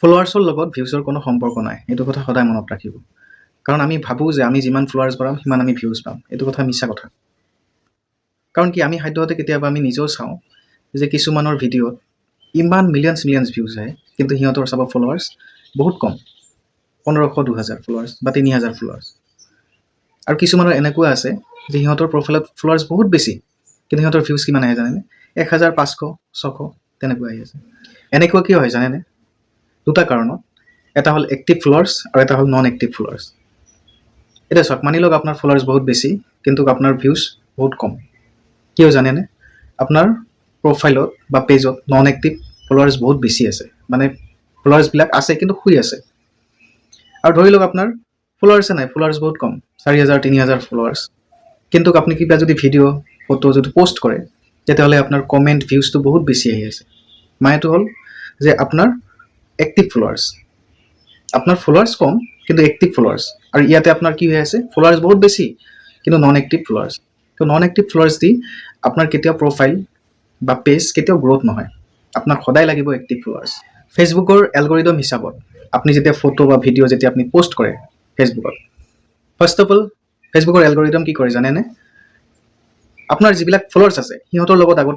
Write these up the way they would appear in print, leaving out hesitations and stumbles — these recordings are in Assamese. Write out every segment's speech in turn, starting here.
ফলোৱাৰ্ছৰ লগত ভিউজৰ কোনো সম্পৰ্ক নাই, এইটো কথা সদায় মনত ৰাখিব। কাৰণ আমি ভাবোঁ যে আমি যিমান ফলোৱাৰ্ছ বঢ়াম সিমান আমি ভিউজ পাম, এইটো কথা মিছা কথা। কাৰণ কি আমি সাধ্যহতে কেতিয়াবা আমি নিজেও চাওঁ যে কিছুমানৰ ভিডিঅ'ত ইমান মিলিয়নছ ভিউজ আহে, কিন্তু সিহঁতৰ চাব ফলোৱাৰ্ছ বহুত কম, 1500 2000 ফলোৱাৰ্ছ বা 3000 ফলোৱাৰ্ছ। আৰু কিছুমানৰ এনেকুৱা আছে যে সিহঁতৰ প্ৰফাইলত ফলোৱাৰ্ছ বহুত বেছি, কিন্তু সিহঁতৰ ভিউজ কিমান আহে জানেনে? 1000 500 600 তেনেকুৱা আহি আছে। এনেকুৱা কিয় হয় জানেনে? দুটা কাৰণত। এটা হ'ল এক্টিভ ফলোৱাৰ্ছ আৰু এটা হ'ল নন এক্টিভ ফলোৱাৰ্ছ। এতিয়া চাওক, মানি লওক আপোনাৰ ফলোৱাৰ্ছ বহুত বেছি কিন্তু আপোনাৰ ভিউজ বহুত কম। কিয় জানেনে? আপোনাৰ প্ৰফাইলত বা পেজত নন এক্টিভ ফলোৱাৰ্ছ বহুত বেছি আছে, মানে ফলোৱাৰ্ছবিলাক আছে কিন্তু শুই আছে। আৰু ধৰি লওক আপোনাৰ ফলোৱাৰ্ছে নাই, ফলোৱাৰ্ছ বহুত কম, 4000 3000 ফলোৱাৰ্ছ, কিন্তু আপুনি কিবা যদি ভিডিঅ' ফটো যদি পোষ্ট কৰে তেতিয়াহ'লে আপোনাৰ কমেণ্ট ভিউজটো বহুত বেছি আহি আছে। মানেটো হ'ল যে আপোনাৰ এক্টিভ ফলোৱাৰ্ছ, আপোনাৰ ফলোৱাৰ্ছ কম কিন্তু এক্টিভ ফলোৱাৰ্ছ। আৰু ইয়াতে আপোনাৰ কি হৈ আছে? ফলোৱাৰ্ছ বহুত বেছি কিন্তু নন এক্টিভ ফলোৱাৰ্ছ। তো নন এক্টিভ ফলোৱাৰ্ছ দি আপোনাৰ কেতিয়াও প্ৰফাইল বা পেজ কেতিয়াও গ্ৰ'থ নহয়। আপোনাক সদায় লাগিব এক্টিভ ফলোৱাৰ্ছ। ফেচবুকৰ এলগৰিদম হিচাপত আপুনি যেতিয়া ফটো বা ভিডিঅ' যেতিয়া আপুনি পোষ্ট কৰে ফেচবুকত, ফাৰ্ষ্ট অফ অল ফেচবুকৰ এলগৰিদম কি কৰে জানেনে? আপোনাৰ যিবিলাক ফলোৱাৰ্ছ আছে সিহঁতৰ লগত আগত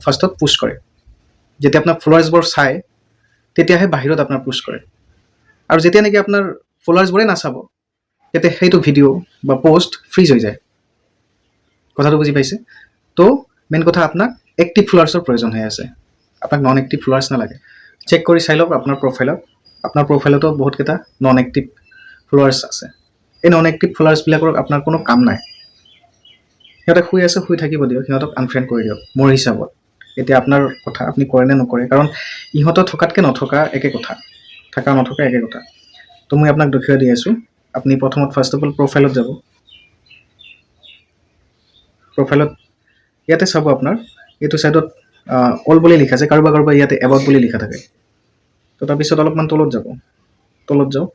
ফাৰ্ষ্টত পুষ্ট কৰে। যেতিয়া আপোনাৰ ফলোৱাৰ্ছবোৰ চায় তেতিয়াহে বাহিৰত আপোনাৰ পুষ্ট কৰে। আৰু যেতিয়া নেকি আপোনাৰ ফলোৱাৰ্ছবোৰে নাচাব তেতিয়া সেইটো ভিডিঅ' বা পোষ্ট ফ্ৰীজ হৈ যায়। কথাটো বুজি পাইছে? তো মেইন কথা আপোনাক এক্টিভ ফলোৱাৰ্ছৰ প্ৰয়োজন হৈ আছে, আপোনাক নন এক্টিভ ফলোৱাৰ্ছ নালাগে। চেক কৰি চাই লওক আপোনাৰ প্ৰফাইলতো বহুতকেইটা নন এক্টিভ ফলোৱাৰ্ছ আছে। এই নন এক্টিভ ফলোৱাৰ্ছবিলাকৰ আপোনাৰ কোনো কাম নাই, সিহঁতে শুই আছে, শুই থাকিব দিয়ক, সিহঁতক আনফ্ৰেণ্ড কৰি দিয়ক মোৰ হিচাপত। এতিয়া আপোনাৰ কথা, আপুনি কৰে নে নকৰে, কাৰণ ইহঁতৰ থকাতকৈ নথকা একে কথা, থকা নথকা একে কথা। তো মই আপোনাক দেখুৱাই দি আছোঁ। আপুনি প্ৰথমত ফাৰ্ষ্ট অফ অল প্ৰফাইলত যাব। প্ৰফাইলত ইয়াতে চাব আপোনাৰ এইটো ছাইডত অল বুলি লিখা আছে, কাৰোবাৰ ইয়াতে এবাউট বুলি লিখা থাকে। তো তাৰপিছত অলপমান তলত যাওক,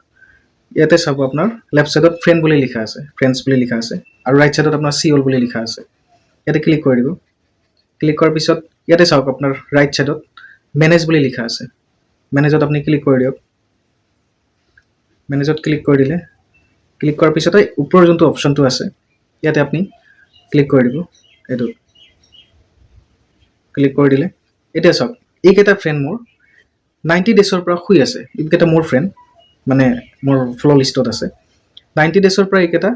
ইয়াতে চাব আপোনাৰ লেফ্ট ছাইডত ফ্ৰেণ্ড বুলি লিখা আছে, ফ্ৰেণ্ডছ বুলি লিখা আছে, আৰু ৰাইট ছাইডত আপোনাৰ চি অল বুলি লিখা আছে। ইয়াতে ক্লিক কৰি দিব। ক্লিক কৰাৰ পিছত ইয়াতে চাওক আপোনাৰ ৰাইট ছাইডত মেনেজ বুলি লিখা আছে, মেনেজত আপুনি ক্লিক কৰি দিয়ক। মেনেজত ক্লিক কৰি দিলে, ক্লিক কৰাৰ পিছতে ওপৰৰ যোনটো অপশ্যনটো আছে ইয়াতে আপুনি ক্লিক কৰি দিব। এইটো ক্লিক কৰি দিলে এতিয়া চাওক এইকেইটা ফ্ৰেণ্ড মোৰ 90 ডেজৰ পৰা শুই আছে। এইকেইটা মোৰ ফ্ৰেণ্ড, মানে মোৰ ফ্ল' লিষ্টত আছে। 90 ডেজৰ পৰা এইকেইটা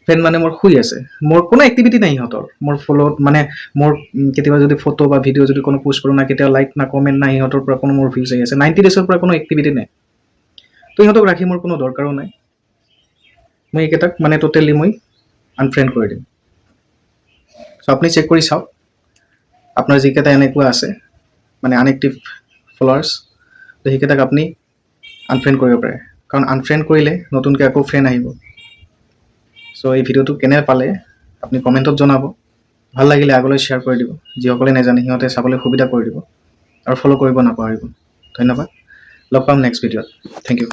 ফ্ৰেণ্ড মানে মোৰ শুই আছে, মোৰ কোনো এক্টিভিটি নাই সিহঁতৰ। মোৰ ফ্ল'ত মানে মোৰ কেতিয়াবা যদি ফটো বা ভিডিঅ' যদি কোনো পোষ্ট কৰোঁ না, কেতিয়াবা লাইক না কমেণ্ট নাই, সিহঁতৰ পৰা কোনো মোৰ ভিউজ আহি আছে। 90 ডেজৰ পৰা কোনো এক্টিভিটি নাই, তো সিহঁতক ৰাখি মোৰ কোনো দৰকাৰো নাই। মই এইকেইটাক মানে টোটেলি মই আনফ্ৰেণ্ড কৰি দিম। চ' আপুনি চেক কৰি চাওক আপোনাৰ যিকেইটা এনেকুৱা আছে মানে আনএক্টিভ ফলোৱাৰ্ছ, তো সেইকেইটাক আপুনি আনফ্ৰেণ্ড কৰিব পাৰে, কাৰণ আনফ্ৰেণ্ড কৰিলে নতুনকৈ আকৌ ফ্ৰেণ্ড আহিব। চ' এই ভিডিঅ'টো কেনে পালে আপুনি কমেণ্টত জনাব। ভাল লাগিলে আগলৈ শ্বেয়াৰ কৰি দিব, যিসকলে নাজানে সিহঁতে চাবলৈ সুবিধা কৰি দিব, আৰু ফ'ল' কৰিব নাপাহৰিব। ধন্যবাদ, লগ পাম নেক্সট ভিডিঅ'ত। Thank U.